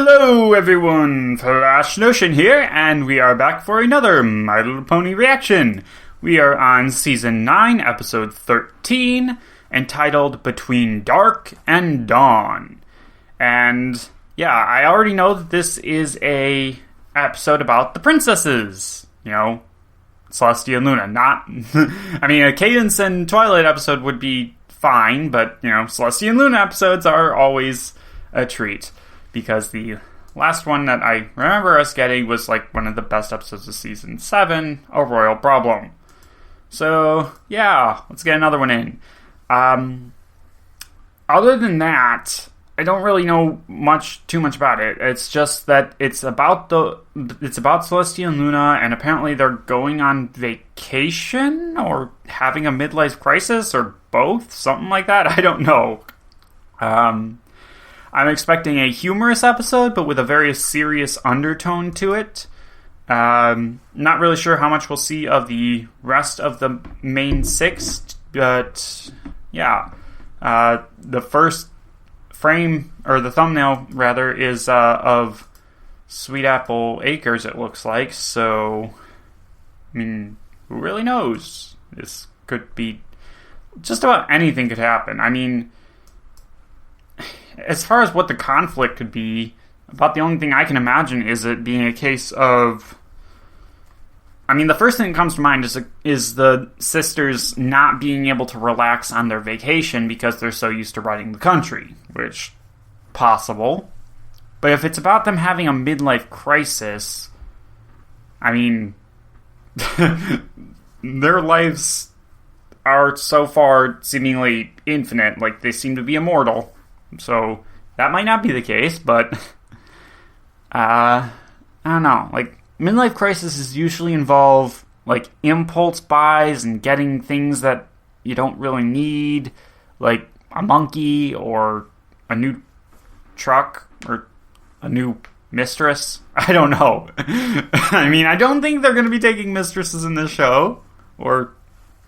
Hello everyone, Flash Notion here, and we are back for another My Little Pony reaction. We are on Season 9, Episode 13, entitled Between Dark and Dawn. And yeah, I already know that this is a episode about the princesses. You know, Celestia and Luna. Not, I mean, a Cadence and Twilight episode would be fine, but, you know, Celestia and Luna episodes are always a treat. Because the last one that I remember us getting was like one of the best episodes of Season 7, A Royal Problem. So, yeah, let's get another one in. Other than that, I don't really know too much about it. It's just that it's about Celestia and Luna, and apparently they're going on vacation or having a midlife crisis or both, something like that. I don't know. I'm expecting a humorous episode, but with a very serious undertone to it. Not really sure how much we'll see of the rest of the main six, but yeah. The first frame, or the thumbnail rather, is of Sweet Apple Acres, it looks like. So, I mean, who really knows? This could be, just about anything could happen. I mean, as far as what the conflict could be, about the only thing I can imagine is it being a case of, I mean, the first thing that comes to mind is the sisters not being able to relax on their vacation because they're so used to running the country, which, possible. But if it's about them having a midlife crisis, I mean, their lives are so far seemingly infinite, like they seem to be immortal. So, that might not be the case, but, I don't know, like, midlife crises usually involve, like, impulse buys and getting things that you don't really need, like a monkey or a new truck or a new mistress. I don't know. I mean, I don't think they're going to be taking mistresses in this show, or,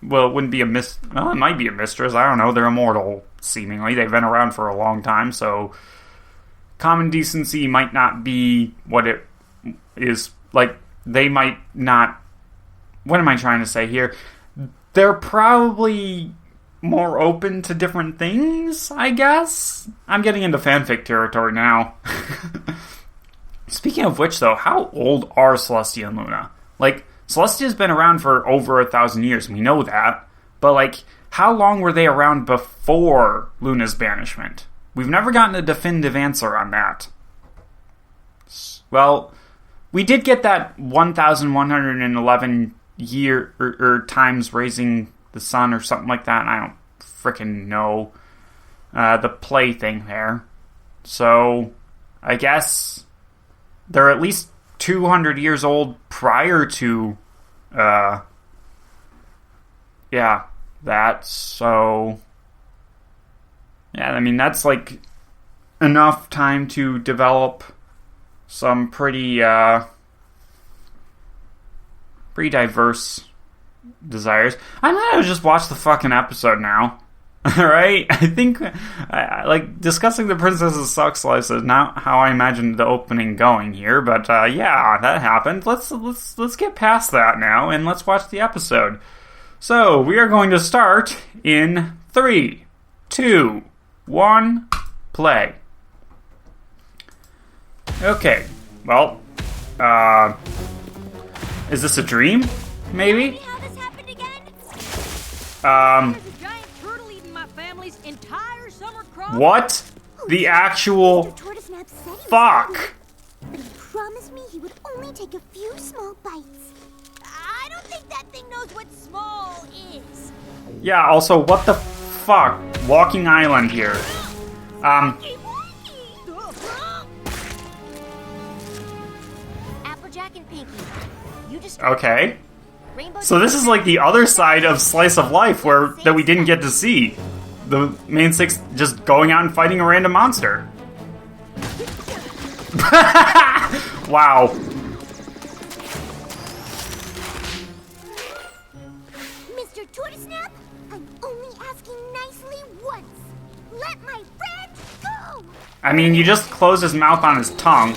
well, it wouldn't be well, it might be a mistress, I don't know, they're immortal, seemingly. They've been around for a long time, so common decency might not be what it is. Like, they might not, what am I trying to say here? They're probably more open to different things, I guess? I'm getting into fanfic territory now. Speaking of which, though, how old are Celestia and Luna? Like, Celestia's been around for over 1,000 years, we know that. But, like, how long were they around before Luna's banishment? We've never gotten a definitive answer on that. Well, we did get that 1,111 year or times raising the sun or something like that. I don't frickin' know. The play thing there. So, I guess they're at least 200 years old prior to, yeah, that, so, yeah, I mean, that's, like, enough time to develop some pretty diverse desires. I might have just watched the fucking episode now. Alright? I think, like, discussing the Princess's Suck Slice is not how I imagined the opening going here, but, yeah, that happened. Let's get past that now, and let's watch the episode. So, we are going to start in 3, 2, 1, play. Okay, well, is this a dream? Maybe? What? The actual fuck? But he promised me he would only take a few small bites. I don't think that thing knows what small is. Yeah, also, what the fuck? Walking Island here. Applejack and Pinky. You just Okay. So this is like the other side of Slice of Life that we didn't get to see. The main six just going out and fighting a random monster. Wow. Mr. Tortoisnap, I'm only asking nicely once. Let my friend go! I mean, you just closed his mouth on his tongue.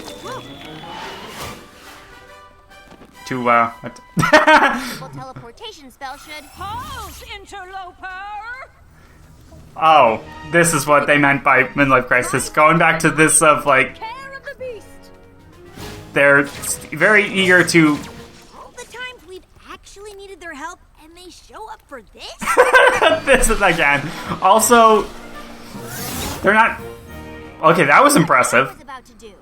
To, what? Simple teleportation spell should... Pause, interloper! Oh, this is what they meant by midlife crisis. Going back to this of, like, Care of the beast! they're very eager to... All the times we've actually needed their help, and they show up for this? This is again. Also, they're not... Okay, that was impressive. What I was about to do.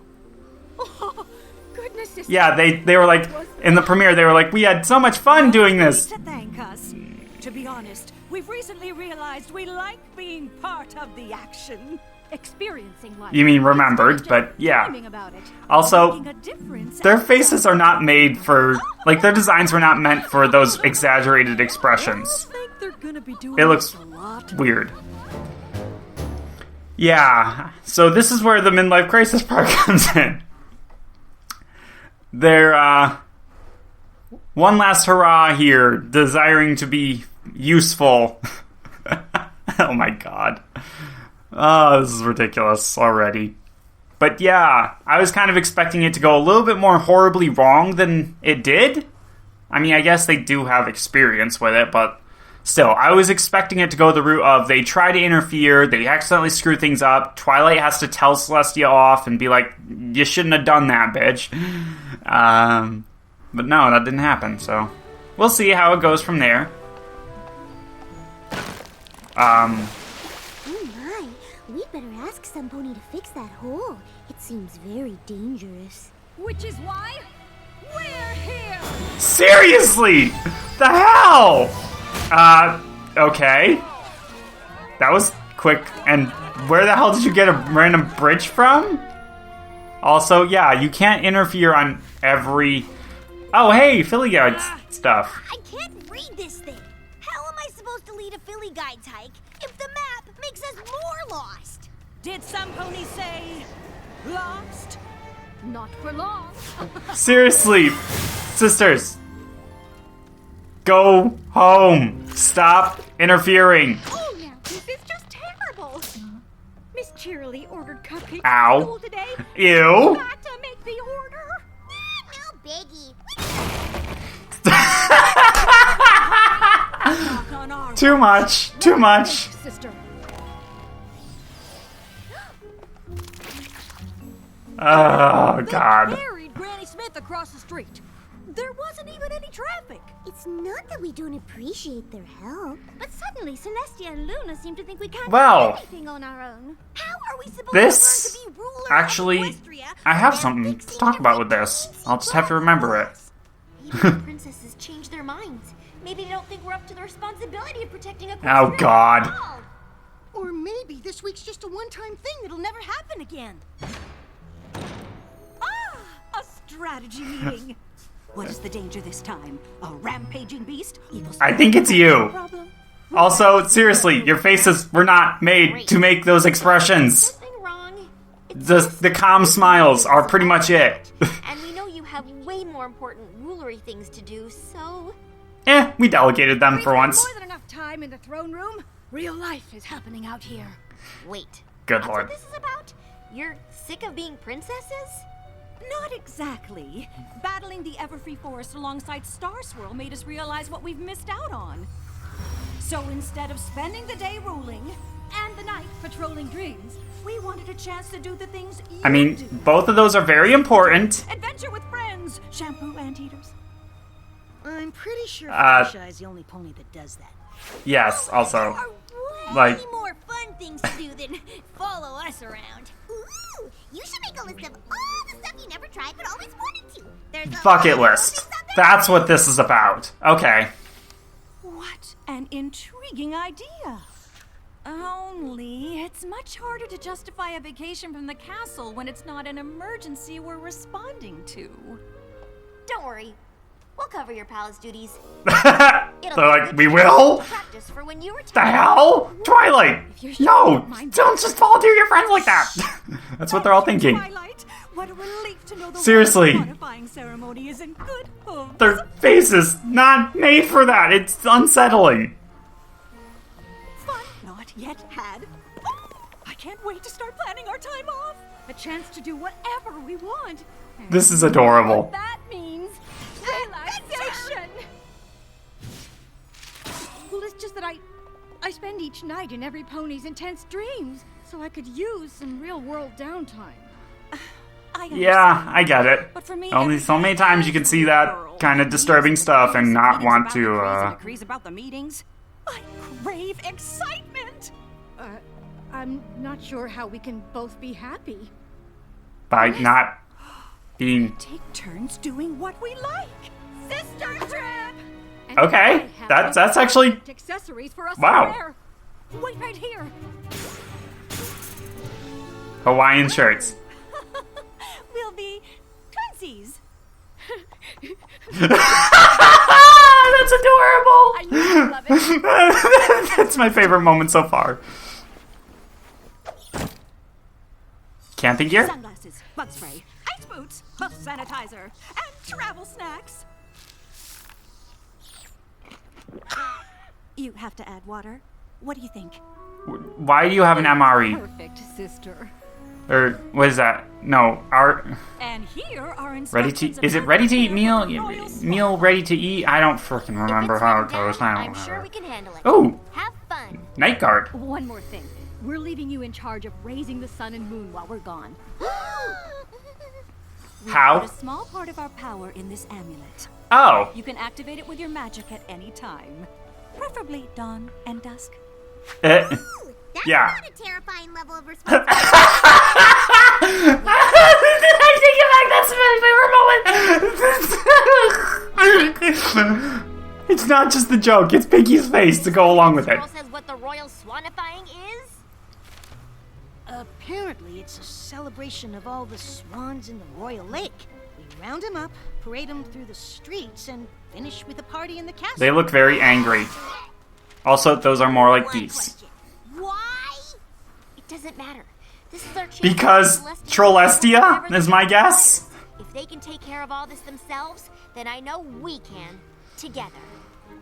Oh, goodness, sister. Yeah, they were like, in the premiere, they were like, we had so much fun doing this. To thank us. To be honest, we've recently realized we like being part of the action. Experiencing life. You mean remembered, but yeah. Dreaming about it. Also, Making a difference their and faces are not made for... Like, their designs were not meant for those exaggerated expressions. I think they're gonna be doing It looks this a lot. weird. Yeah, so this is where the midlife crisis part comes in. They're, one last hurrah here, desiring to be useful. Oh my god. Oh, this is ridiculous already. But yeah, I was kind of expecting it to go a little bit more horribly wrong than it did. I mean, I guess they do have experience with it, but still, I was expecting it to go the route of they try to interfere, they accidentally screw things up, Twilight has to tell Celestia off and be like, you shouldn't have done that, bitch. But no, that didn't happen, so we'll see how it goes from there. Oh my, we better ask Sunpony to fix that hole. It seems very dangerous. Which is why we're here! Seriously! The hell? Okay. That was quick, and where the hell did you get a random bridge from? Also, yeah, you can't interfere on every... Oh, hey, Philly Guide stuff. I can't read this thing. How am I supposed to lead a Philly Guides hike if the map makes us more lost? Did some pony say lost? Not for long. Seriously, sisters. Go home. Stop interfering. Oh, now this is just terrible. Miss Cheerily ordered cupcakes Ow. for school today. Ew. Got to make the order. No biggie. Knock on our Too much. Too much. sister. Oh, God. Buried Granny Smith across the street. There wasn't even any traffic. It's not that we don't appreciate their help, but suddenly Celestia and Luna seem to think we can't Well, do anything on our own. How are we supposed this to learn to be ruler actually, of Equestria I have when something fixing to talk about with every this. fancy I'll just have to bug remember for it. us? Maybe the princesses change their minds. Maybe they don't think we're up to the responsibility of protecting Equestria. Oh, God. at all. Or maybe this week's just a one-time thing that'll never happen again. A strategy meeting. What is the danger this time? A rampaging beast? Evil I think it's you. problem? Also, seriously, your faces were not made to make those expressions. Nothing wrong. The calm smiles are pretty much it. And we know you have way more important rulery things to do, so... We delegated them for once. More than enough time in the throne room. Real life is happening out here. Wait. Good That's lord. what this is about? You're sick of being princesses? Not exactly. Battling the Everfree Forest alongside Star Swirl made us realize what we've missed out on. So instead of spending the day ruling and the night patrolling dreams, we wanted a chance to do the things you I mean, do. both of those are very important. Adventure with friends, shampoo anteaters. I'm pretty sure Uh, Fluttershy is the only pony that does that. Yes, also. There are way Like- more fun things to do than follow us around. Ooh, you should make a list of all the stuff you never tried but always wanted to. There's a Bucket lot of list. things out there. That's what this is about. Okay. What an intriguing idea. Only it's much harder to justify a vacation from the castle when it's not an emergency we're responding to. Don't worry. We'll cover your palace duties. They're like, we will? Practice for when you The retire. hell? Twilight! you're sure No! you don't mind- Don't just volunteer your friends like that! That's what they're all thinking. Twilight, what a relief to know the Seriously. modifying ceremony is in good hands. Their faces not made for that. It's unsettling. Fun not yet had. can't wait to start planning our time off. A chance to do whatever we want. This is adorable. What that means relaxation. Well, it's just that I spend each night in every pony's intense dreams, so I could use some real-world downtime. I understand. Yeah, I get it. But for me, Only so many times you can see that kind of disturbing stuff and not want to, Decrees about the meetings. I crave excitement. I'm not sure how we can both be happy. by not being... Take turns doing what we like. Sister trip. And Okay, that's actually... accessories for us Wow. to wear. Wait right here. Hawaiian shirts. We'll be twinsies. That's adorable! I know you love it. That's my favorite moment so far. Camping gear? Sunglasses, bug spray, ice boots, bus sanitizer, and travel snacks. You have to add water. What do you think? Why do you have an MRE? Perfect, sister. Or what is that? No, And here are ready instructions to... of Is it how ready to eat prepare meal? for a royal swap. Meal ready to eat? I don't freaking remember If it's how it written down, goes. I don't I'm sure remember. we can handle it. Oh, Have fun. night guard. One more thing. We're leaving you in charge of raising the sun and moon while we're gone. We How? put a small part of our power in this amulet. Oh, You can activate it with your magic at any time. Preferably dawn and dusk. eh. Ooh, that's Yeah. not a terrifying level of responsibility. I take it back. That's my favorite moment. It's not just the joke; it's Pinky's face to go along with it. Girl says what the royal swanifying is? Apparently, it's a celebration of all the swans in the royal lake. We round them up, parade them through the streets, and finish with a party in the castle. They look very angry. Also, those are more like One geese. question. Why? It doesn't matter. This is our chance Because to Celestia Trolestia whatever is they my desire. guess. If they can take care of all this themselves, then I know we can. Together.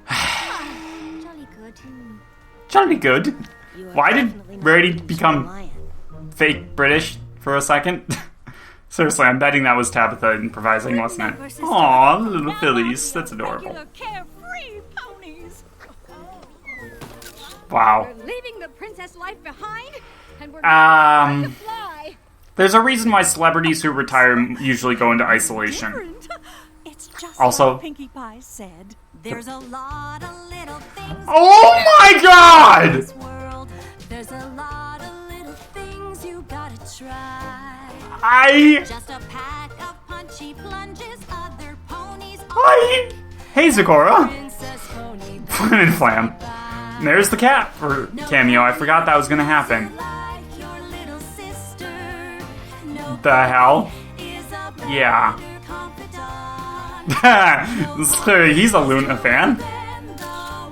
Jolly good. Jolly good. You are Why did definitely not Rarity losing become Lion. fake British for a second? Seriously, I'm betting that was Tabitha improvising, wasn't it? Remember, sister, Aw, little now fillies. on That's the adorable. regular carefree ponies. Wow. We're leaving the princess life behind, and we're Um, to fly. There's a reason why celebrities who retire usually go into isolation. Different. It's just Also- like Pinkie Pie said. There's a lot of little things Oh my in god! this world. There's a lot of little things you gotta try. Just a pack of punchy plunges, other ponies Hey, Zagora. Princess Pony. Flim and Flam. And there's the cat for cameo. I forgot that was gonna happen. Like your little sister. No The hell? is a Yeah. better confidant. This is clearly he's a Luna fan. Than the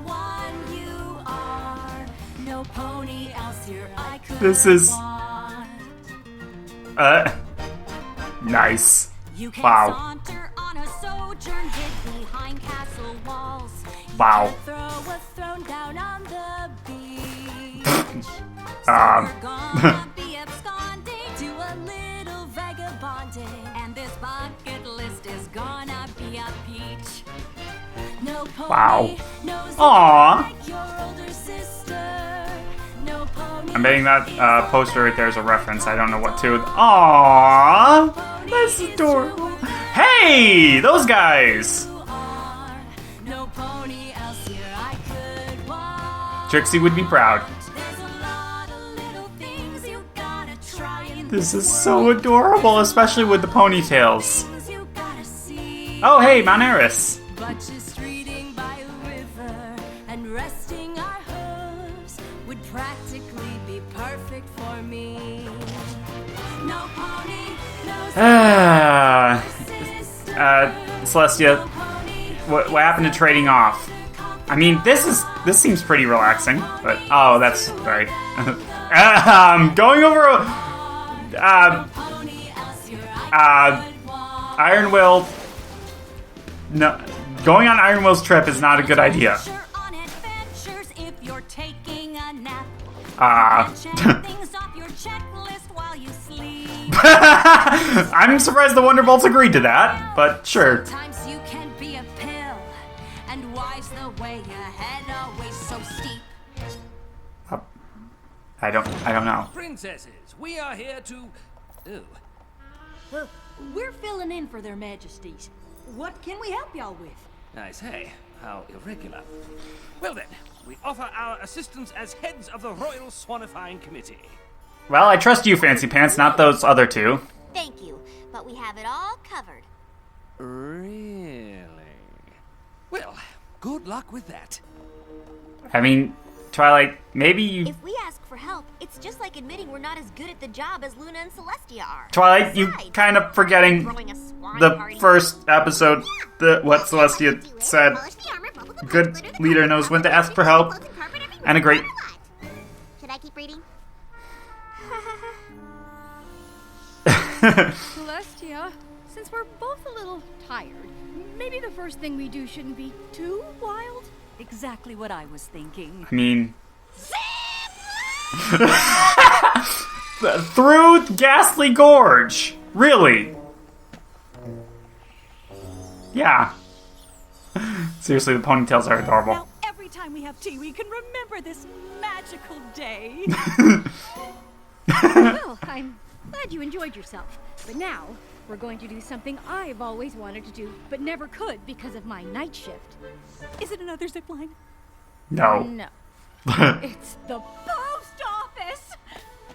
one you are. No pony else here I could This is- want. Nice. You can Wow. saunter on a sojourn hid behind castle walls. You Wow. can throw a throne down on the beach. Um. We're gonna be absconding to a little vagabonding, and this bucket list is gonna be a peach. No pony Wow. knows Aw. like your older sister. No pony. I'm betting that poster right there is a reference. I don't know what to. Aww, that's adorable. Hey, those guys. No pony else here I could want. Trixie would be proud. There's a lot of little things you gotta try in This is so adorable, especially with the ponytails. things you gotta see. Oh, hey, Mount Eris. But just reading by a river and resting our hooves would practically be perfect for me. No pony, no sister. Celestia, No pony, what happened to trading off? I mean, this seems pretty relaxing, but oh, that's right. Going over pony else here I could want. Iron Will. No, going on Iron Will's trip is not a good idea. Adventure on adventures if you're taking a nap. Ah. And check things off your checklist while you sleep. I'm surprised the Wonderbolts agreed to that, but sure. Sometimes you can be a pill, and why's the way ahead always so steep? I don't know. Princesses, we are here to... Oh. Well, we're filling in for their majesties. What can we help y'all with? I say, how irregular. Well then, we offer our assistance as heads of the Royal Swanifying Committee. Well, I trust you, Fancy Pants, not those other two. Thank you, but we have it all covered. Really? Well, good luck with that. I mean, Twilight, maybe you... If we ask for help, it's just like admitting we're not as good at the job as Luna and Celestia are. Twilight, you Besides, kind of forgetting throwing a swan the party. first episode, what Celestia said. Polish the armor, bubble the Good parts, glitter the leader carpet, knows when to carpet, ask for help, clothes and carpet everywhere, and a great... a lot. Should I keep reading? Celestia, since we're both a little tired, maybe the first thing we do shouldn't be too wild? Exactly what I was thinking. I mean... Through Ghastly Gorge! Really? Yeah. Seriously, the ponytails are adorable. Now, every time we have tea, we can remember this magical day. Well, I'm glad you enjoyed yourself. But now, we're going to do something I've always wanted to do, but never could because of my night shift. Is it another zip line? No. No. It's the Post office!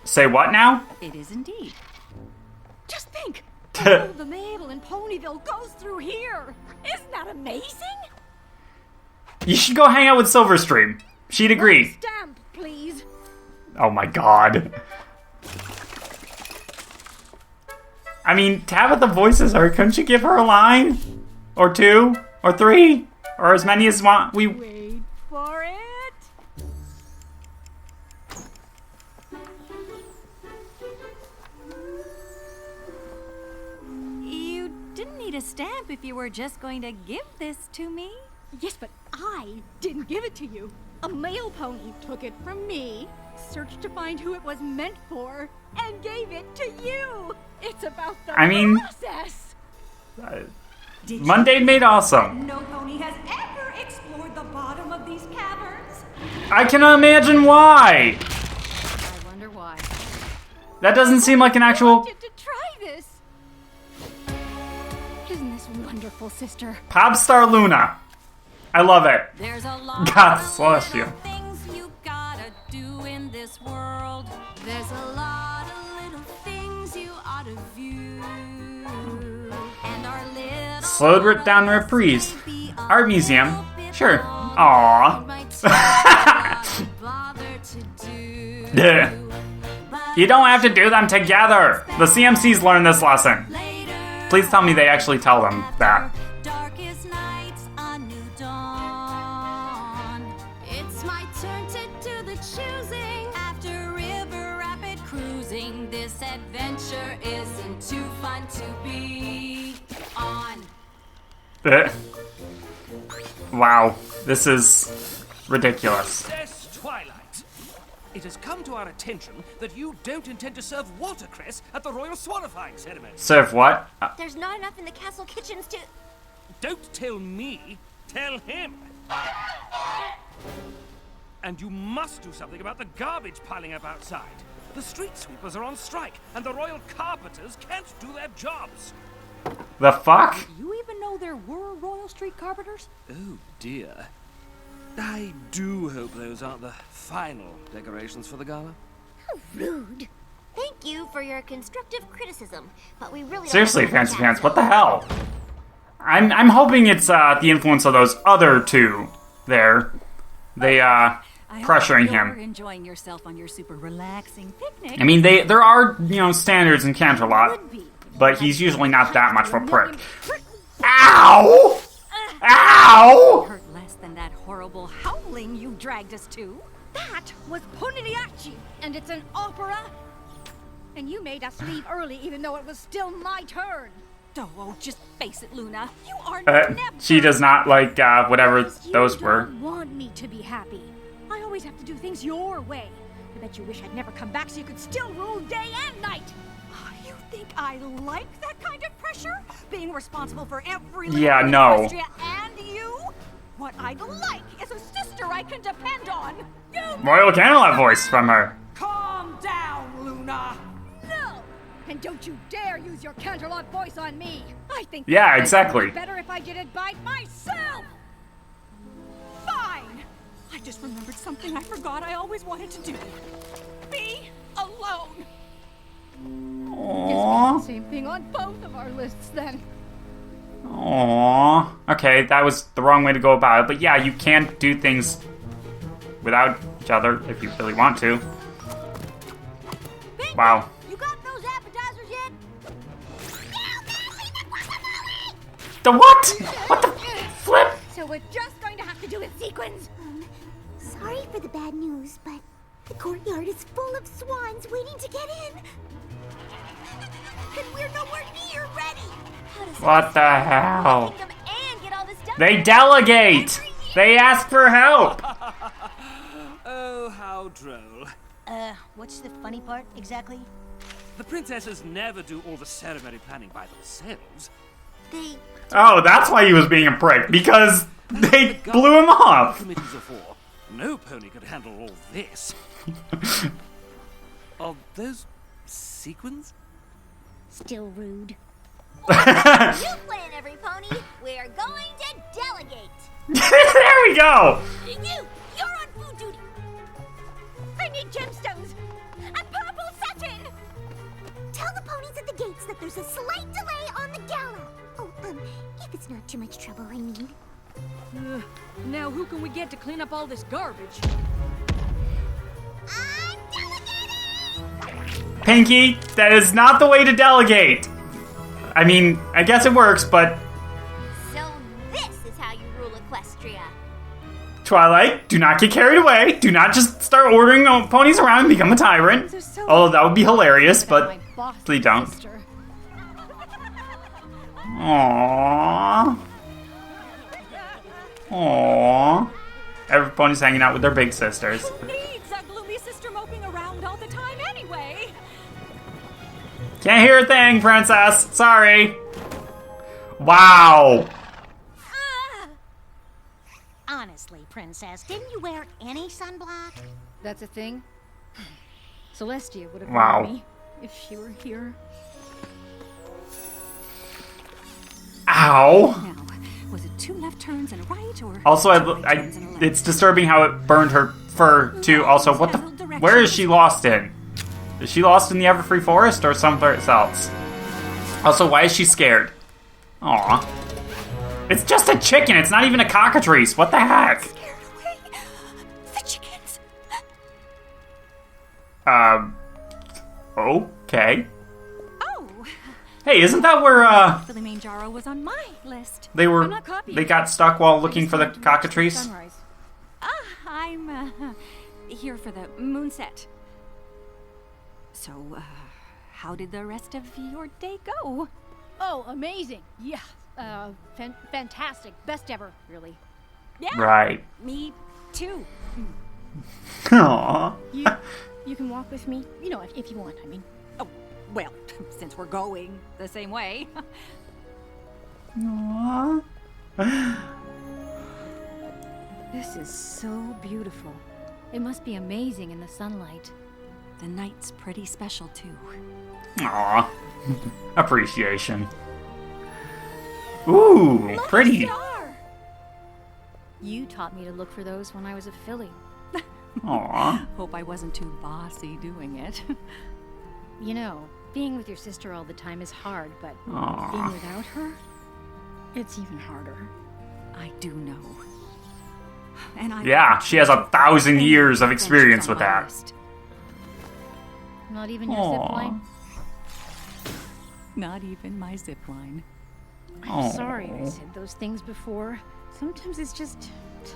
Say what now? It is indeed. Just think! All the mail in Ponyville goes through here! Isn't that amazing? You should go hang out with Silverstream. She'd agree. Stamp, please. Oh my god. I mean, Tabitha voices her. Couldn't you give her a line? Or two? Or three? Or as many as we... Wait for it. You didn't need a stamp if you were just going to give this to me. Yes, but I didn't give it to you. A mail pony took it from me, searched to find who it was meant for, and gave it to you. It's about the process. Mundane made awesome. No pony has ever explored the bottom of these caverns. I can imagine why. I wonder why. That doesn't seem like an I actual... wanted to try this. Isn't this wonderful, sister? Pop star Luna. I love it. There's a lot God, of Celestia. little things you gotta do in this world. There's a lot of little things you ought to view. And our little Slowed it down to reprise. Art museum. Sure. Aww. Yeah. You don't have to do them together. The CMCs learned this lesson. Please tell me they actually tell them that. Darkest nights, a new dawn. It's my turn to do the choosing. After river rapid cruising, this adventure isn't too fun to be on. Wow. This is ridiculous. Princess Twilight, it has come to our attention that you don't intend to serve watercress at the Royal Swanifying Ceremony. Serve what? There's not enough in the castle kitchens to... Don't tell me, tell him. And you must do something about the garbage piling up outside. The street sweepers are on strike, and the royal carpenters can't do their jobs. The fuck? You even know there were royal street carpenters? Oh dear. I do hope those aren't the final decorations for the gala. How rude. Thank you for your constructive criticism, but we really... Seriously, Fancy Pants, what the hell? I'm hoping it's the influence of those other two there. They pressuring You're him. enjoying yourself on your super relaxing picnic. I mean, there are, standards in Canterlot, Would be. but he's usually not that much of a prick. Ow! Ow! Hurt less than that horrible howling you dragged us to. That was Poniriachi, and it's an opera. And you made us leave early even though it was still my turn. Oh, just face it, Luna. You are Uh, never... she does not like whatever those You were. don't want me to be happy. I always have to do things your way. I bet you wish I'd never come back so you could still rule day and night. You think I like that kind of pressure? Being responsible for every little Yeah, bit of no. Equestria and you? What I'd like is a sister I can depend on. You Royal Candlelight voice from her. Calm down, Luna. No! And don't you dare use your Canterlot voice on me. I think Yeah, that exactly. would be better if I did it by myself. fine. I just remembered something I forgot I always wanted to do. Be alone. Aww. Same thing on both of our lists then. Aww. Okay, that was the wrong way to go about it. But yeah, you can do things without each other if you really want to. Bingo! Wow. You got those appetizers yet? The what? What the flip? So we're just going to have to do it sequence. Sorry for the bad news, but the courtyard is full of swans waiting to get in. And we're nowhere near ready. How does What the hell? them and get all this done? They delegate! They ask for help! Oh, how droll. What's the funny part exactly? The princesses never do all the ceremony planning by themselves. They Oh, that's why he was being a prick, because they blew him off! Committees are for. No pony could handle all this. Are those sequins? still rude. You plan every pony. We're going to delegate. There we go! You're on food duty. I need gemstones and purple satin. Tell the ponies at the gates that there's a slight delay on the gala. Oh, if it's not too much trouble, I mean. Now who can we get to clean up all this garbage? I'm delegating! Pinky, that is not the way to delegate! I mean, I guess it works, but So this is how you rule Equestria. Twilight, do not get carried away. Do not just start ordering ponies around and become a tyrant. They're so Although that would be hilarious, but my boss please don't. sister. Aww. Aww. Every pony's hanging out with their big sisters. Who needs a gloomy sister moping around all the time anyway? Can't hear a thing, princess. Sorry. Wow. Honestly, Princess, didn't you wear any sunblock? That's a thing? Celestia would have Wow. warned me if she were here. Ow. Now, was it 2 left turns and a right, or Also, 2 right turns and a left? it's disturbing how it burned her fur, too. Also, what the... Where is she lost in? Is she lost in the Everfree Forest or someplace else? Also, why is she scared? Aw. It's just a chicken. It's not even a cockatrice. What the heck? Scared away the chickens. Okay. Oh, Hey, isn't that where, Kilimanjaro was on my list. they were... I'm not copying. They got stuck while looking Just for the wanted to watch cockatrice? sunrise. I'm here for the moonset. So, how did the rest of your day go? Oh, amazing. Yeah. Fantastic. Best ever, really. Yeah, Right. me too. Aww. You can walk with me, you know, if you want, I mean. Oh, well, since we're going the same way. Aww. This is so beautiful. It must be amazing in the sunlight. The night's pretty special too. Aw. Appreciation. Ooh, pretty. Star! You taught me to look for those when I was a filly. Aw. Hope I wasn't too bossy doing it. You know, being with your sister all the time is hard, but Aw. being without her, it's even harder. I do know. And I Yeah, she has 1,000 years of experience with that. Not even your zip Aw. line? Not even my zip line. I'm Aw. sorry I said those things before. Sometimes it's just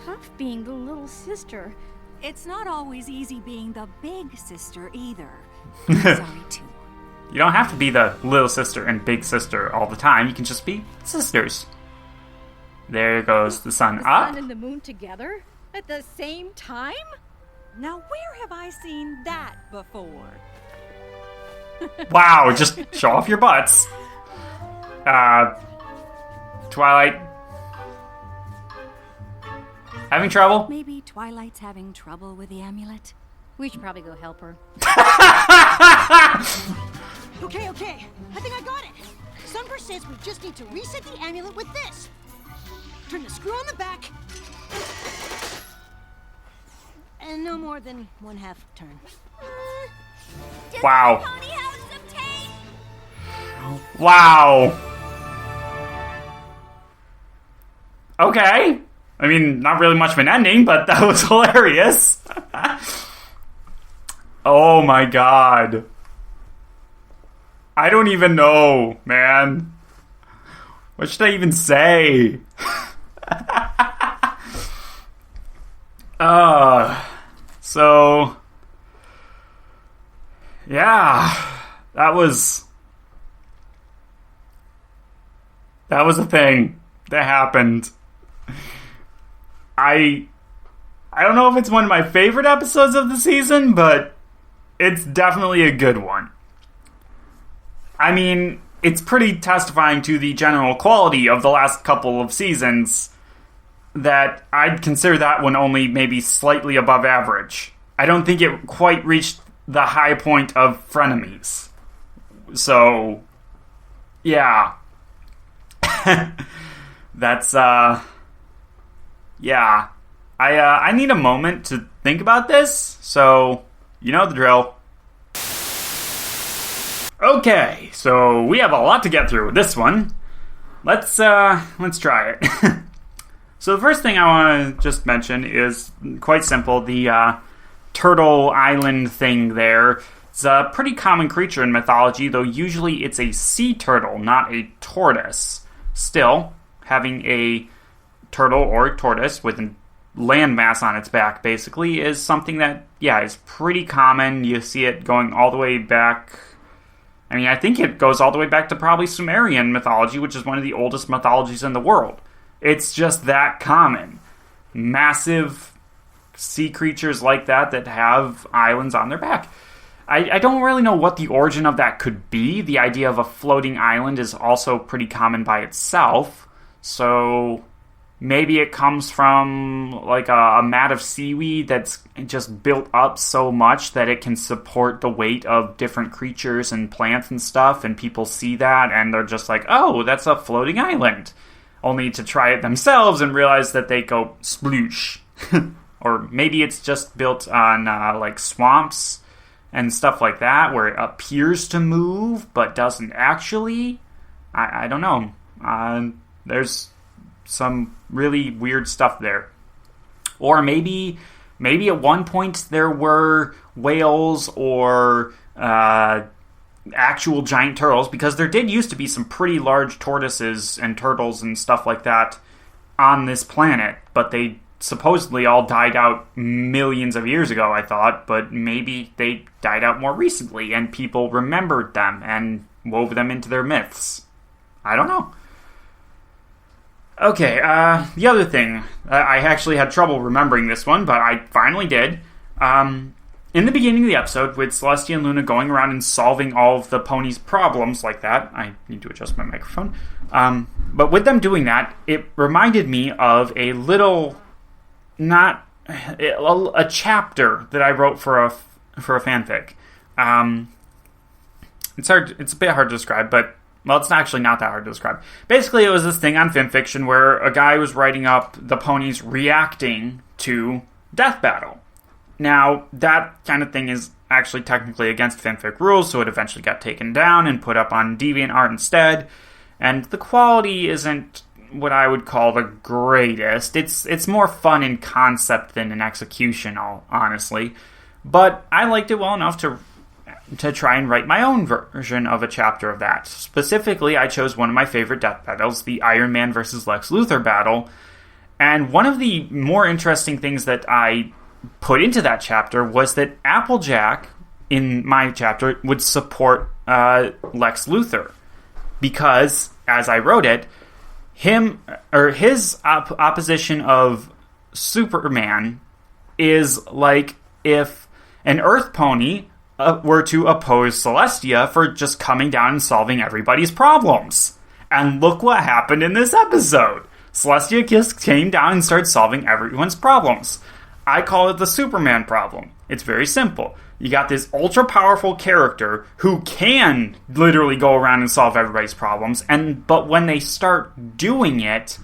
tough being the little sister. It's not always easy being the big sister either. I'm sorry too. You don't have to be the little sister and big sister all the time. You can just be sisters. There goes the sun The up. sun and the moon together? At the same time? Now, where have I seen that before? Wow, just show off your butts. Twilight. Having trouble? Maybe Twilight's having trouble with the amulet? We should probably go help her. Okay. I think I got it. Sunburst says we just need to reset the amulet with this. Turn the screw on the back. And no more than 1/2 turn. Wow. Pony have some tape? Wow. Okay. I mean, not really much of an ending, but that was hilarious. Oh my god. I don't even know, man. What should I even say? So yeah, that was a thing that happened. I don't know if it's one of my favorite episodes of the season, but it's definitely a good one. I mean, it's pretty testifying to the general quality of the last couple of seasons that I'd consider that one only maybe slightly above average. I don't think it quite reached the high point of Frenemies. So, yeah. That's, yeah. I need a moment to think about this, so you know the drill. Okay, so we have a lot to get through with this one. Let's try it. So the first thing I want to just mention is quite simple. The turtle island thing there. It's a pretty common creature in mythology, though usually it's a sea turtle, not a tortoise. Still, having a turtle or tortoise with a landmass on its back, basically, is something that, yeah, is pretty common. You see it going all the way back. I mean, I think it goes all the way back to probably Sumerian mythology, which is one of the oldest mythologies in the world. It's just that common. Massive sea creatures like that have islands on their back. I don't really know what the origin of that could be. The idea of a floating island is also pretty common by itself. So maybe it comes from like a mat of seaweed that's just built up so much that it can support the weight of different creatures and plants and stuff, and people see that and they're just like, oh, that's a floating island. Only to try it themselves and realize that they go sploosh. Or maybe it's just built on like swamps and stuff like that, where it appears to move but doesn't actually. I don't know. There's some really weird stuff there. Or maybe at one point there were whales or actual giant turtles, because there did used to be some pretty large tortoises and turtles and stuff like that on this planet, but they supposedly all died out millions of years ago, I thought, but maybe they died out more recently and people remembered them and wove them into their myths. I don't know. Okay, the other thing, I actually had trouble remembering this one, but I finally did. In the beginning of the episode, with Celestia and Luna going around and solving all of the ponies' problems like that, I need to adjust my microphone, but with them doing that, it reminded me of a little, a chapter that I wrote for a fanfic. It's a bit hard to describe, but, well, it's actually not that hard to describe. Basically, it was this thing on fanfiction where a guy was writing up the ponies reacting to Death Battle. Now, that kind of thing is actually technically against fanfic rules, so it eventually got taken down and put up on DeviantArt instead. And the quality isn't what I would call the greatest. It's more fun in concept than in execution, honestly. But I liked it well enough to try and write my own version of a chapter of that. Specifically, I chose one of my favorite death battles, the Iron Man versus Lex Luthor battle. And one of the more interesting things that I put into that chapter was that Applejack, in my chapter, would support Lex Luthor. Because, as I wrote it, his opposition of Superman is like if an Earth pony were to oppose Celestia for just coming down and solving everybody's problems. And look what happened in this episode. Celestia just came down and started solving everyone's problems. I call it the Superman problem. It's very simple. You got this ultra-powerful character who can literally go around and solve everybody's problems, but when they start doing it,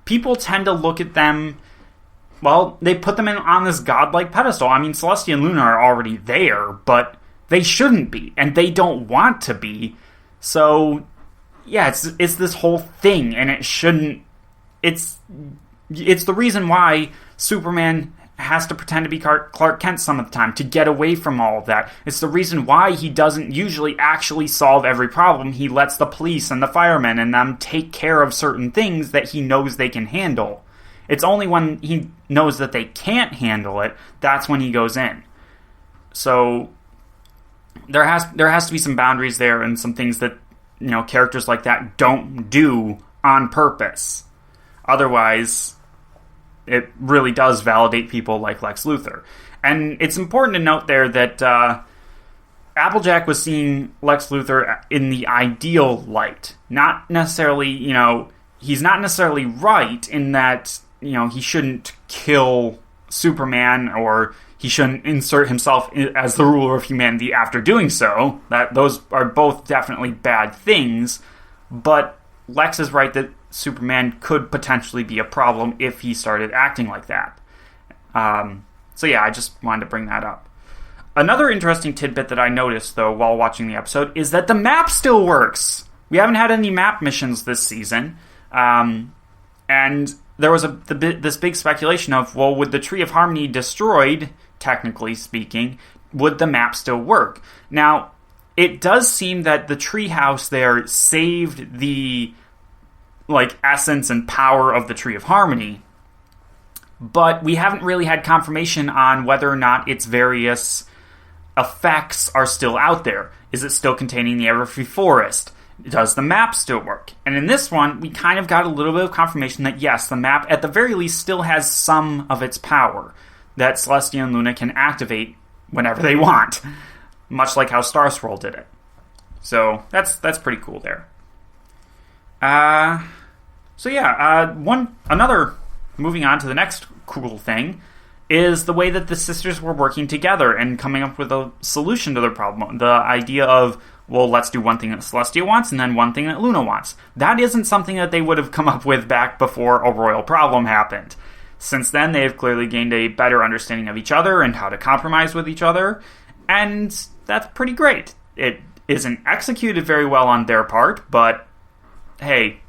people tend to look at them, well, they put them on this godlike pedestal. I mean, Celestia and Luna are already there, but they shouldn't be, and they don't want to be. So, yeah, it's this whole thing, and it shouldn't... It's the reason why Superman has to pretend to be Clark Kent some of the time, to get away from all of that. It's the reason why he doesn't usually actually solve every problem. He lets the police and the firemen and them take care of certain things that he knows they can handle. It's only when he knows that they can't handle it, that's when he goes in. So there has to be some boundaries there, and some things that, you know, characters like that don't do on purpose. Otherwise, it really does validate people like Lex Luthor. And it's important to note there that Applejack was seeing Lex Luthor in the ideal light. Not necessarily, you know, he's not necessarily right in that, you know, he shouldn't kill Superman, or he shouldn't insert himself as the ruler of humanity after doing so. That those are both definitely bad things. But Lex is right that Superman could potentially be a problem if he started acting like that. So yeah, I just wanted to bring that up. Another interesting tidbit that I noticed, though, while watching the episode, is that the map still works. We haven't had any map missions this season. And there was this big speculation of, well, with the Tree of Harmony destroyed, technically speaking, would the map still work? Now, it does seem that the treehouse there saved the essence and power of the Tree of Harmony, but we haven't really had confirmation on whether or not its various effects are still out there. Is it still containing the Everfree Forest? Does the map still work? And in this one, we kind of got a little bit of confirmation that yes, the map at the very least still has some of its power that Celestia and Luna can activate whenever they want, much like how Star Swirl did it. So that's pretty cool there. Moving on to the next cool thing, is the way that the sisters were working together and coming up with a solution to their problem. The idea of, well, let's do one thing that Celestia wants and then one thing that Luna wants. That isn't something that they would have come up with back before a royal problem happened. Since then, they have clearly gained a better understanding of each other and how to compromise with each other, and that's pretty great. It isn't executed very well on their part, but hey,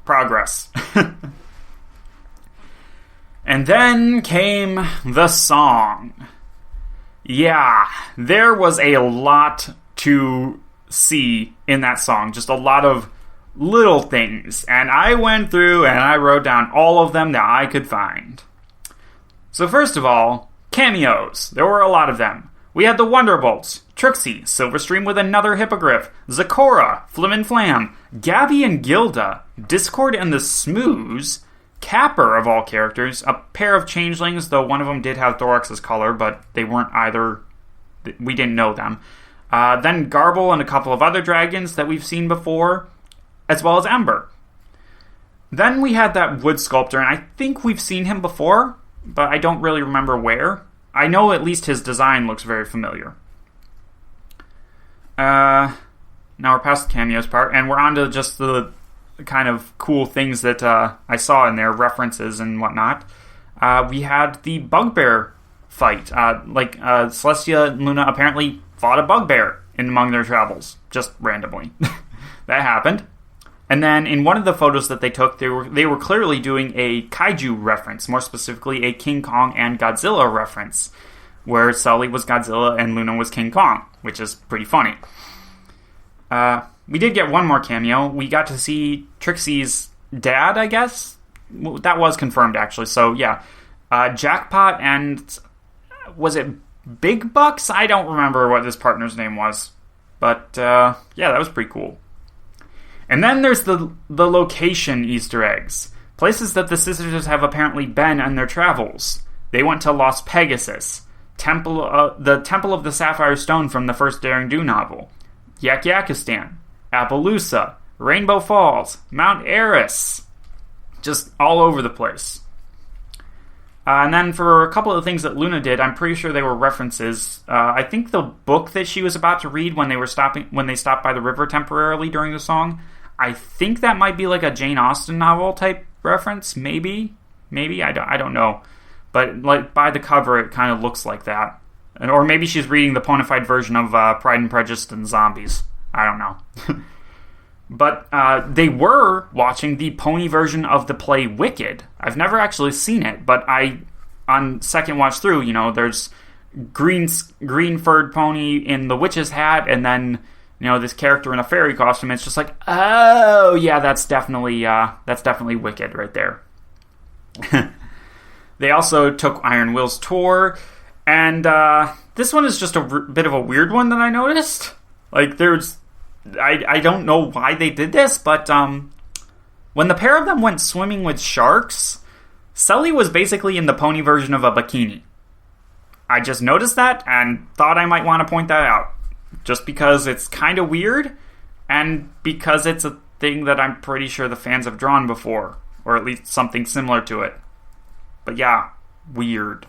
progress. And then came the song. Yeah, there was a lot to see in that song. Just a lot of little things. And I went through and I wrote down all of them that I could find. So first of all, cameos. There were a lot of them. We had the Wonderbolts, Trixie, Silverstream with another hippogriff, Zecora, Flim and Flam, Gabby and Gilda, Discord and the Smooze, Capper, of all characters, a pair of changelings, though one of them did have Thorax's color, but they weren't either. We didn't know them. Then Garble and a couple of other dragons that we've seen before, as well as Ember. Then we had that wood sculptor, and I think we've seen him before, but I don't really remember where. I know at least his design looks very familiar. Now we're past the cameos part, and we're on to just the kind of cool things that I saw in there, references and whatnot. We had the bugbear fight. Celestia and Luna apparently fought a bugbear among their travels, just randomly. That happened. And then in one of the photos that they took, they were clearly doing a kaiju reference, more specifically a King Kong and Godzilla reference, where Sully was Godzilla and Luna was King Kong, which is pretty funny. We did get one more cameo. We got to see Trixie's dad, I guess? That was confirmed, actually. So, yeah. Jackpot and... was it Big Bucks? I don't remember what his partner's name was. But, yeah, that was pretty cool. And then there's the location Easter eggs. Places that the sisters have apparently been on their travels. They went to Las Pegasus. the Temple of the Sapphire Stone from the first Daring Do novel, Yak-Yakistan, Appaloosa, Rainbow Falls, Mount Eris, just all over the place. And then for a couple of things that Luna did, I'm pretty sure they were references. I think the book that she was about to read when they stopped by the river temporarily during the song, I think that might be like a Jane Austen novel type reference. Maybe I don't know, but like by the cover, it kind of looks like that. Or maybe she's reading the ponified version of Pride and Prejudice and Zombies. I don't know. But they were watching the pony version of the play Wicked. I've never actually seen it, but on second watch through, there's green furred pony in the witch's hat, and then this character in a fairy costume. It's just like, oh yeah, that's definitely Wicked right there. They also took Iron Will's tour, and this one is just a bit of a weird one that I noticed. Like I don't know why they did this, but when the pair of them went swimming with sharks, Sully was basically in the pony version of a bikini. I just noticed that and thought I might want to point that out. Just because it's kind of weird, and because it's a thing that I'm pretty sure the fans have drawn before, or at least something similar to it. But yeah, weird.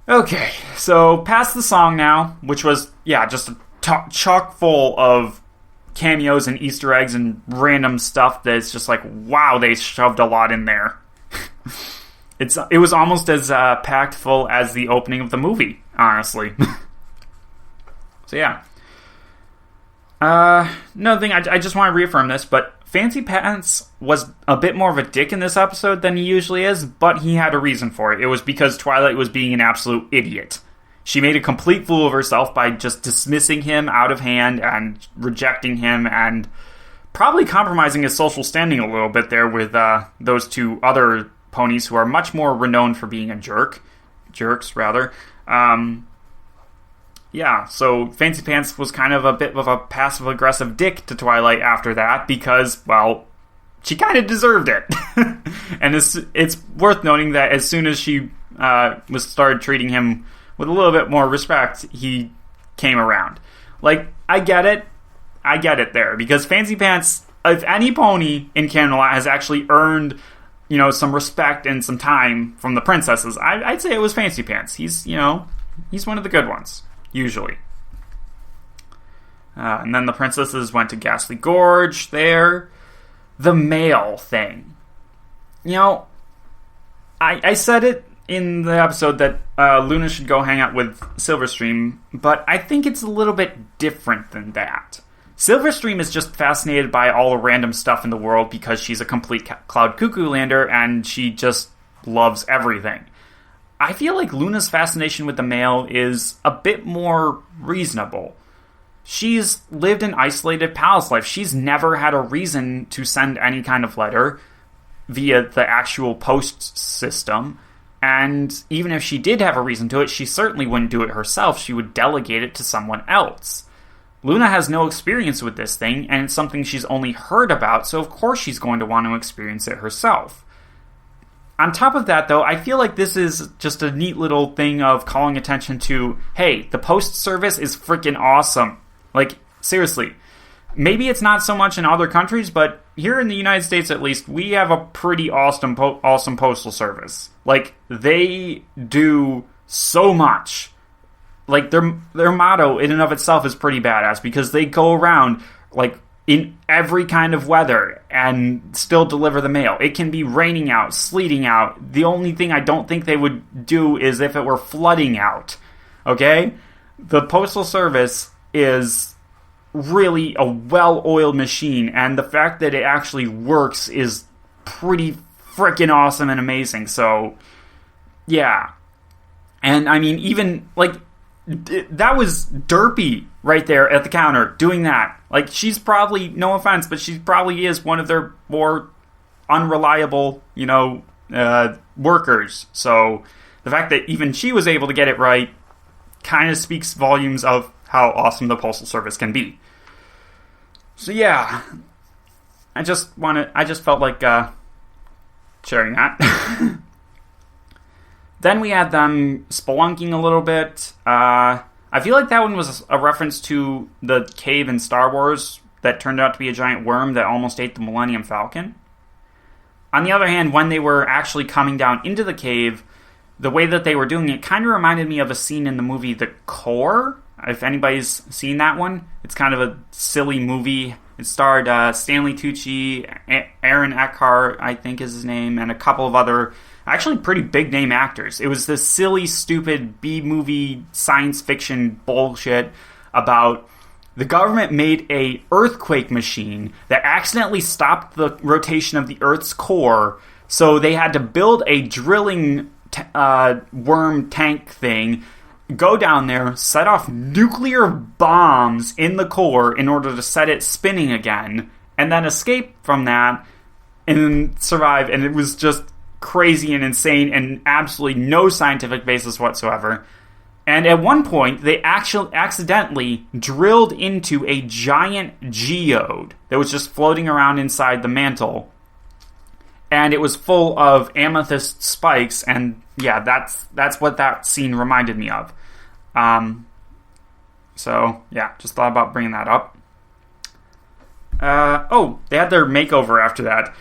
Okay, so past the song now, which was, just a chock full of cameos and Easter eggs and random stuff that's just like, wow, they shoved a lot in there. It was almost as packed full as the opening of the movie, honestly. So yeah. Another thing, I just want to reaffirm this, but Fancy Pants was a bit more of a dick in this episode than he usually is, but he had a reason for it. It was because Twilight was being an absolute idiot. She made a complete fool of herself by just dismissing him out of hand and rejecting him and probably compromising his social standing a little bit there with those two other ponies who are much more renowned for being jerks, rather. So Fancy Pants was kind of a bit of a passive-aggressive dick to Twilight after that because, well, she kind of deserved it. And it's worth noting that as soon as she started treating him with a little bit more respect, he came around. Like, I get it there, because Fancy Pants, if any pony in Camelot has actually earned, some respect and some time from the princesses, I'd say it was Fancy Pants. He's one of the good ones, usually. And then the princesses went to Ghastly Gorge there. The mail thing. I said it in the episode that Luna should go hang out with Silverstream, but I think it's a little bit different than that. Silverstream is just fascinated by all the random stuff in the world because she's a complete Cloud Cuckoo Lander and she just loves everything. I feel like Luna's fascination with the mail is a bit more reasonable. She's lived an isolated palace life. She's never had a reason to send any kind of letter via the actual post system. And even if she did have a reason to it, she certainly wouldn't do it herself. She would delegate it to someone else. Luna has no experience with this thing, and it's something she's only heard about, so of course she's going to want to experience it herself. On top of that, though, I feel like this is just a neat little thing of calling attention to, hey, the post service is freaking awesome. Like, seriously. Maybe it's not so much in other countries, but here in the United States, at least, we have a pretty awesome postal service. Like, they do so much. Like, their motto in and of itself is pretty badass, because they go around, like, in every kind of weather and still deliver the mail. It can be raining out, sleeting out. The only thing I don't think they would do is if it were flooding out. Okay? The Postal Service is really a well-oiled machine, and the fact that it actually works is pretty freaking awesome and amazing. So, yeah. And, I mean, even, like, that was Derpy right there at the counter doing that. Like, she's probably, no offense, but she probably is one of their more unreliable, workers. So the fact that even she was able to get it right kind of speaks volumes of how awesome the Postal Service can be. So yeah, I just felt like sharing that. Then we had them spelunking a little bit. I feel like that one was a reference to the cave in Star Wars that turned out to be a giant worm that almost ate the Millennium Falcon. On the other hand, when they were actually coming down into the cave, the way that they were doing it kind of reminded me of a scene in the movie The Core. If anybody's seen that one, it's kind of a silly movie. It starred Stanley Tucci, Aaron Eckhart, I think is his name, and a couple of other actually pretty big name actors. It was this silly, stupid B-movie science fiction bullshit about the government made a earthquake machine that accidentally stopped the rotation of the Earth's core, so they had to build a drilling worm tank thing, go down there, set off nuclear bombs in the core in order to set it spinning again, and then escape from that and survive. And it was just crazy and insane and absolutely no scientific basis whatsoever. And at one point, they actually accidentally drilled into a giant geode that was just floating around inside the mantle. And it was full of amethyst spikes, and yeah, that's what that scene reminded me of. So, yeah, just thought about bringing that up. They had their makeover after that.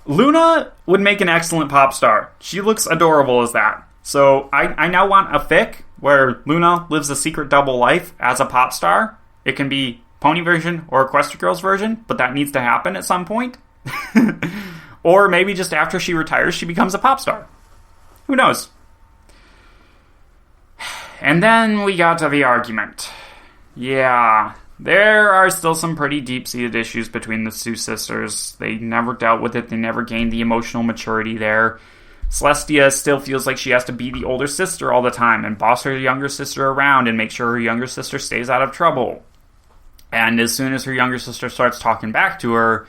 Luna would make an excellent pop star. She looks adorable as that. So, I now want a fic where Luna lives a secret double life as a pop star. It can be Pony version or Equestria Girls version, but that needs to happen at some point. Or maybe just after she retires, she becomes a pop star. Who knows? And then we got to the argument. Yeah, there are still some pretty deep-seated issues between the two sisters. They never dealt with it. They never gained the emotional maturity there. Celestia still feels like she has to be the older sister all the time and boss her younger sister around and make sure her younger sister stays out of trouble. And as soon as her younger sister starts talking back to her,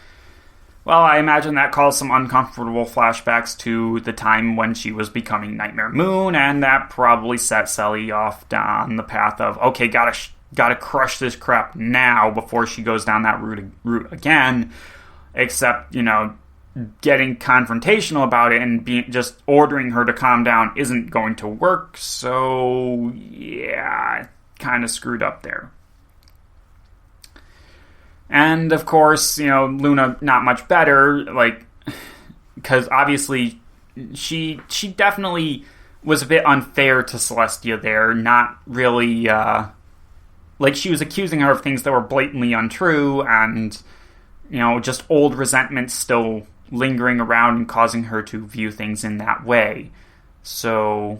well, I imagine that caused some uncomfortable flashbacks to the time when she was becoming Nightmare Moon, and that probably set Selly off down the path of, okay, gotta crush this crap now before she goes down that route again. Except, getting confrontational about it and just ordering her to calm down isn't going to work. So, yeah, kind of screwed up there. And, of course, Luna not much better, because obviously she definitely was a bit unfair to Celestia there, not really, she was accusing her of things that were blatantly untrue, and, just old resentment still lingering around and causing her to view things in that way. So,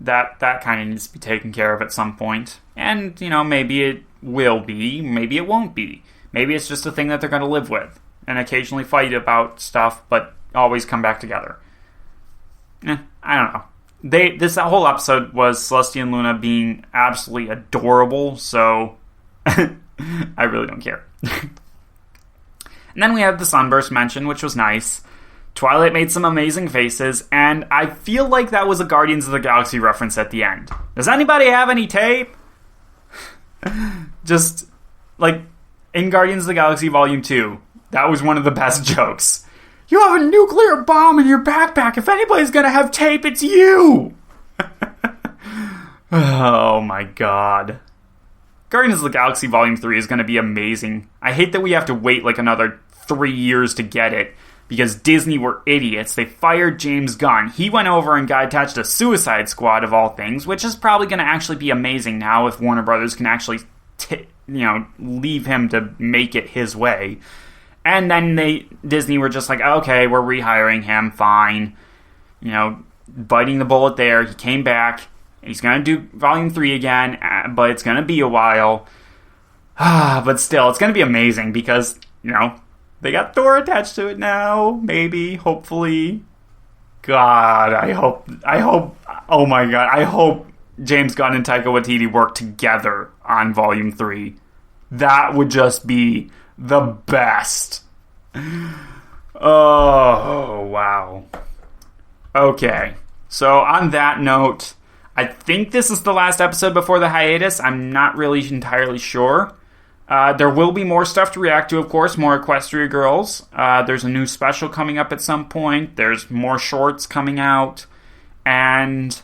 that kind of needs to be taken care of at some point. And, maybe it will be, maybe it won't be. Maybe it's just a thing that they're going to live with and occasionally fight about stuff, but always come back together. I don't know. This whole episode was Celestia and Luna being absolutely adorable, so I really don't care. And then we had the sunburst mention, which was nice. Twilight made some amazing faces, and I feel like that was a Guardians of the Galaxy reference at the end. Does anybody have any tape? Just, in Guardians of the Galaxy Volume 2, that was one of the best jokes. You have a nuclear bomb in your backpack. If anybody's gonna have tape, it's you! Oh my god. Guardians of the Galaxy Volume 3 is gonna be amazing. I hate that we have to wait another 3 years to get it, because Disney were idiots. They fired James Gunn. He went over and got attached to Suicide Squad, of all things, which is probably gonna actually be amazing now if Warner Brothers can actually leave him to make it his way. And then Disney were just like, okay, we're rehiring him, fine. Biting the bullet there. He came back. He's going to do Volume 3 again, but it's going to be a while. But still, it's going to be amazing because, they got Thor attached to it now, maybe, hopefully. God, I hope, oh my god, I hope James Gunn and Taika Waititi work together on Volume 3. That would just be the best. Oh, wow. Okay. So, on that note, I think this is the last episode before the hiatus. I'm not really entirely sure. There will be more stuff to react to, of course, more Equestria Girls. There's a new special coming up at some point. There's more shorts coming out. And,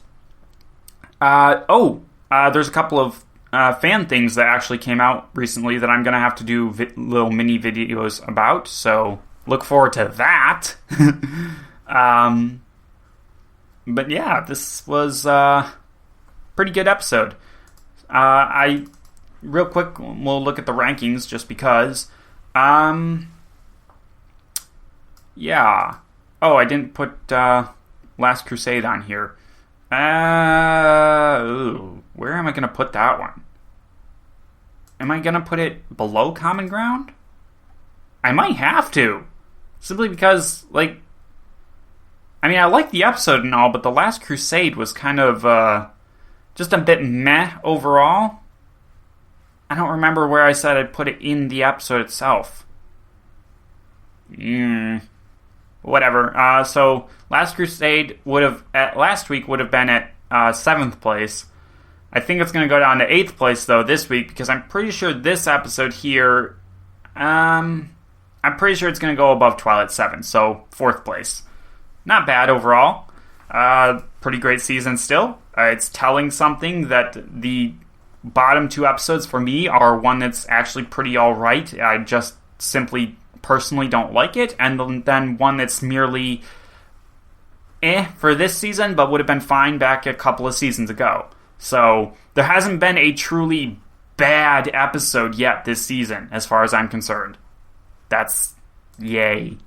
there's a couple of fan things that actually came out recently that I'm going to have to do little mini videos about, so look forward to that. But yeah, this was a pretty good episode. Real quick, we'll look at the rankings just because. Yeah. Oh, I didn't put Last Crusade on here. Where am I going to put that one? Am I going to put it below Common Ground? I might have to. Simply because, like, I mean, I like the episode and all, but The Last Crusade was kind of just a bit meh overall. I don't remember where I said I'd put it in the episode itself. Whatever. So, Last Crusade last week would have been at 7th place. I think it's going to go down to 8th place, though, this week, because I'm pretty sure this episode here, I'm pretty sure it's going to go above Twilight 7, so 4th place. Not bad overall. Pretty great season still. It's telling something that the bottom 2 episodes for me are one that's actually pretty alright. I just simply personally don't like it, and then one that's merely for this season, but would have been fine back a couple of seasons ago. So, there hasn't been a truly bad episode yet this season, as far as I'm concerned. That's yay.